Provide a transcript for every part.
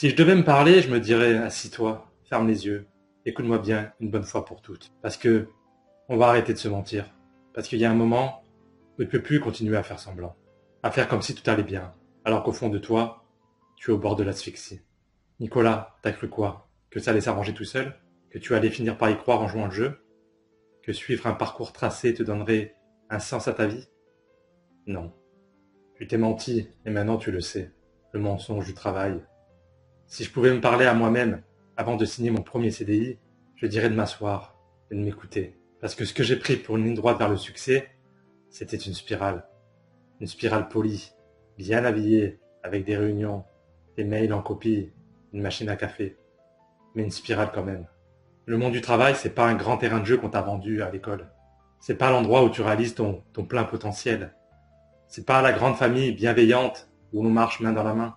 Si je devais me parler, je me dirais, assis-toi, ferme les yeux, écoute-moi bien une bonne fois pour toutes. Parce que on va arrêter de se mentir. Parce qu'il y a un moment où tu ne peux plus continuer à faire semblant. À faire comme si tout allait bien. Alors qu'au fond de toi, tu es au bord de l'asphyxie. Nicolas, t'as cru quoi? Que ça allait s'arranger tout seul? Que tu allais finir par y croire en jouant le jeu? Que suivre un parcours tracé te donnerait un sens à ta vie? Non. Tu t'es menti, et maintenant tu le sais. Le mensonge du travail. Si je pouvais me parler à moi-même avant de signer mon premier CDI, je dirais de m'asseoir et de m'écouter. Parce que ce que j'ai pris pour une ligne droite vers le succès, c'était une spirale. Une spirale polie, bien habillée, avec des réunions, des mails en copie, une machine à café. Mais une spirale quand même. Le monde du travail, c'est pas un grand terrain de jeu qu'on t'a vendu à l'école. C'est pas l'endroit où tu réalises ton plein potentiel. C'est pas la grande famille bienveillante où on marche main dans la main.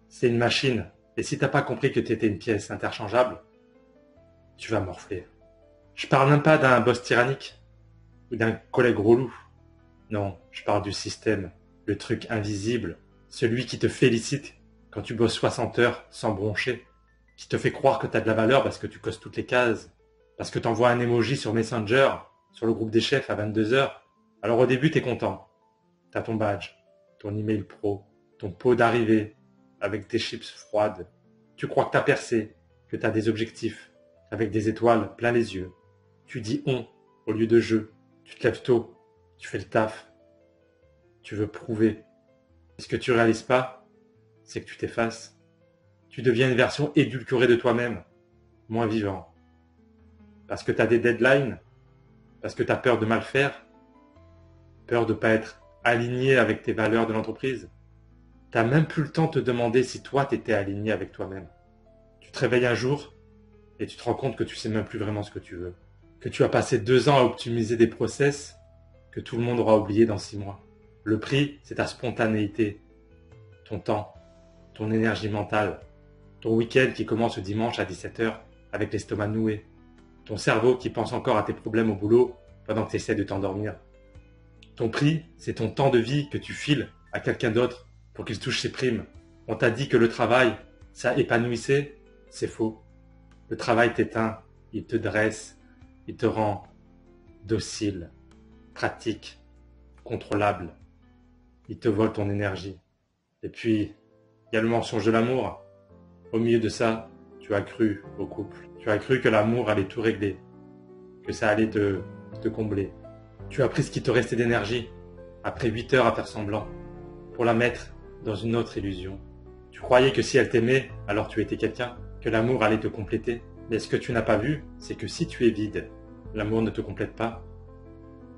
C'est une machine. Et si t'as pas compris que t'étais une pièce interchangeable, tu vas morfler. Je parle même pas d'un boss tyrannique ou d'un collègue relou. Non, je parle du système, le truc invisible, celui qui te félicite quand tu bosses 60 heures sans broncher, qui te fait croire que t'as de la valeur parce que tu cosses toutes les cases, parce que t'envoies un emoji sur Messenger, sur le groupe des chefs à 22 heures. Alors au début t'es content, t'as ton badge, ton email pro, ton pot d'arrivée, avec tes chips froides. Tu crois que t'as percé, que t'as des objectifs, avec des étoiles plein les yeux. Tu dis on au lieu de je. Tu te lèves tôt, tu fais le taf. Tu veux prouver. Et ce que tu réalises pas, c'est que tu t'effaces. Tu deviens une version édulcorée de toi-même, moins vivant. Parce que t'as des deadlines, parce que t'as peur de mal faire, peur de pas être aligné avec tes valeurs de l'entreprise. T'as même plus le temps de te demander si toi t'étais aligné avec toi-même. Tu te réveilles un jour et tu te rends compte que tu sais même plus vraiment ce que tu veux. Que tu as passé 2 ans à optimiser des process que tout le monde aura oublié dans 6 mois. Le prix, c'est ta spontanéité, ton temps, ton énergie mentale, ton week-end qui commence le dimanche à 17 h avec l'estomac noué, ton cerveau qui pense encore à tes problèmes au boulot pendant que tu essaies de t'endormir. Ton prix, c'est ton temps de vie que tu files à quelqu'un d'autre pour qu'il touche ses primes. On t'a dit que le travail, ça épanouissait, c'est faux. Le travail t'éteint, il te dresse, il te rend docile, pratique, contrôlable. Il te vole ton énergie. Et puis, il y a le mensonge de l'amour. Au milieu de ça, tu as cru au couple. Tu as cru que l'amour allait tout régler, que ça allait te combler. Tu as pris ce qui te restait d'énergie, après 8 heures à faire semblant, pour la mettre dans une autre illusion. Tu croyais que si elle t'aimait, alors tu étais quelqu'un, que l'amour allait te compléter. Mais ce que tu n'as pas vu, c'est que si tu es vide, l'amour ne te complète pas,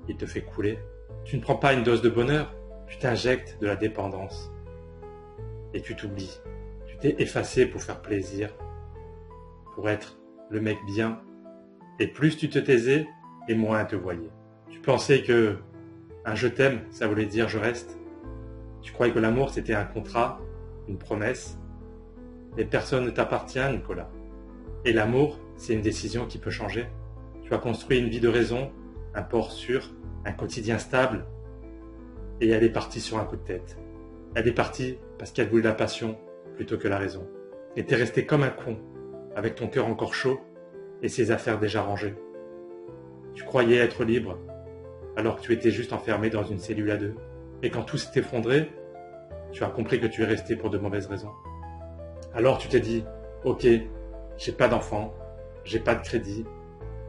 il te fait couler. Tu ne prends pas une dose de bonheur, tu t'injectes de la dépendance. Et tu t'oublies. Tu t'es effacé pour faire plaisir, pour être le mec bien. Et plus tu te taisais, et moins elle te voyait. Tu pensais que un je t'aime, ça voulait dire je reste. Tu croyais que l'amour c'était un contrat, une promesse. Mais personne ne t'appartient, Nicolas. Et l'amour, c'est une décision qui peut changer. Tu as construit une vie de raison, un port sûr, un quotidien stable. Et elle est partie sur un coup de tête. Elle est partie parce qu'elle voulait la passion plutôt que la raison. Et t'es resté comme un con, avec ton cœur encore chaud et ses affaires déjà rangées. Tu croyais être libre, alors que tu étais juste enfermé dans une cellule à deux. Et quand tout s'est effondré, tu as compris que tu es resté pour de mauvaises raisons. Alors tu t'es dit, ok, j'ai pas d'enfant, j'ai pas de crédit,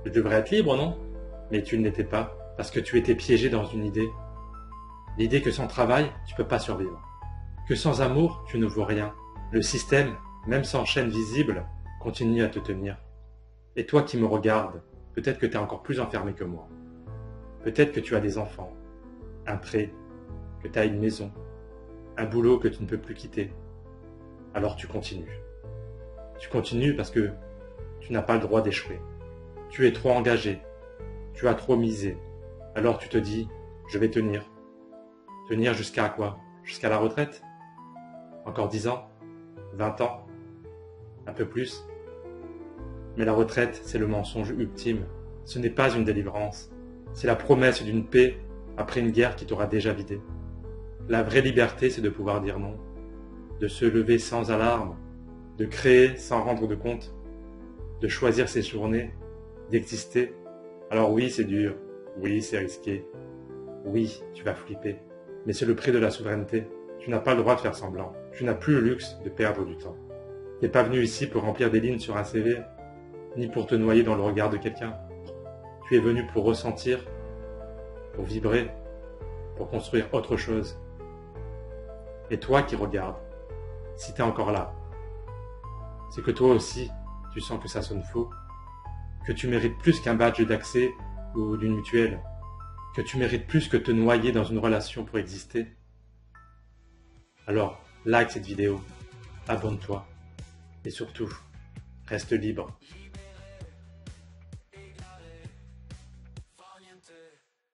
je devrais être libre, non? Mais tu ne l'étais pas, parce que tu étais piégé dans une idée. L'idée que sans travail, tu peux pas survivre. Que sans amour, tu ne vaux rien. Le système, même sans chaîne visible, continue à te tenir. Et toi qui me regardes, peut-être que tu es encore plus enfermé que moi. Peut-être que tu as des enfants, un prêt, que tu as une maison, un boulot que tu ne peux plus quitter. Alors tu continues. Tu continues parce que tu n'as pas le droit d'échouer. Tu es trop engagé. Tu as trop misé. Alors tu te dis, je vais tenir. Tenir jusqu'à quoi? Jusqu'à la retraite? Encore 10 ans? 20 ans? Un peu plus? Mais la retraite, c'est le mensonge ultime. Ce n'est pas une délivrance. C'est la promesse d'une paix après une guerre qui t'aura déjà vidé. La vraie liberté, c'est de pouvoir dire non. De se lever sans alarme. de créer sans rendre de compte, de choisir ses journées, d'exister. Alors oui, c'est dur, oui, c'est risqué, oui, tu vas flipper, mais c'est le prix de la souveraineté. Tu n'as pas le droit de faire semblant, tu n'as plus le luxe de perdre du temps. Tu n'es pas venu ici pour remplir des lignes sur un CV, ni pour te noyer dans le regard de quelqu'un. Tu es venu pour ressentir, pour vibrer, pour construire autre chose. Et toi qui regardes, si tu es encore là, c'est que toi aussi, tu sens que ça sonne faux, que tu mérites plus qu'un badge d'accès ou d'une mutuelle, que tu mérites plus que te noyer dans une relation pour exister. Alors, like cette vidéo, abonne-toi et surtout, reste libre.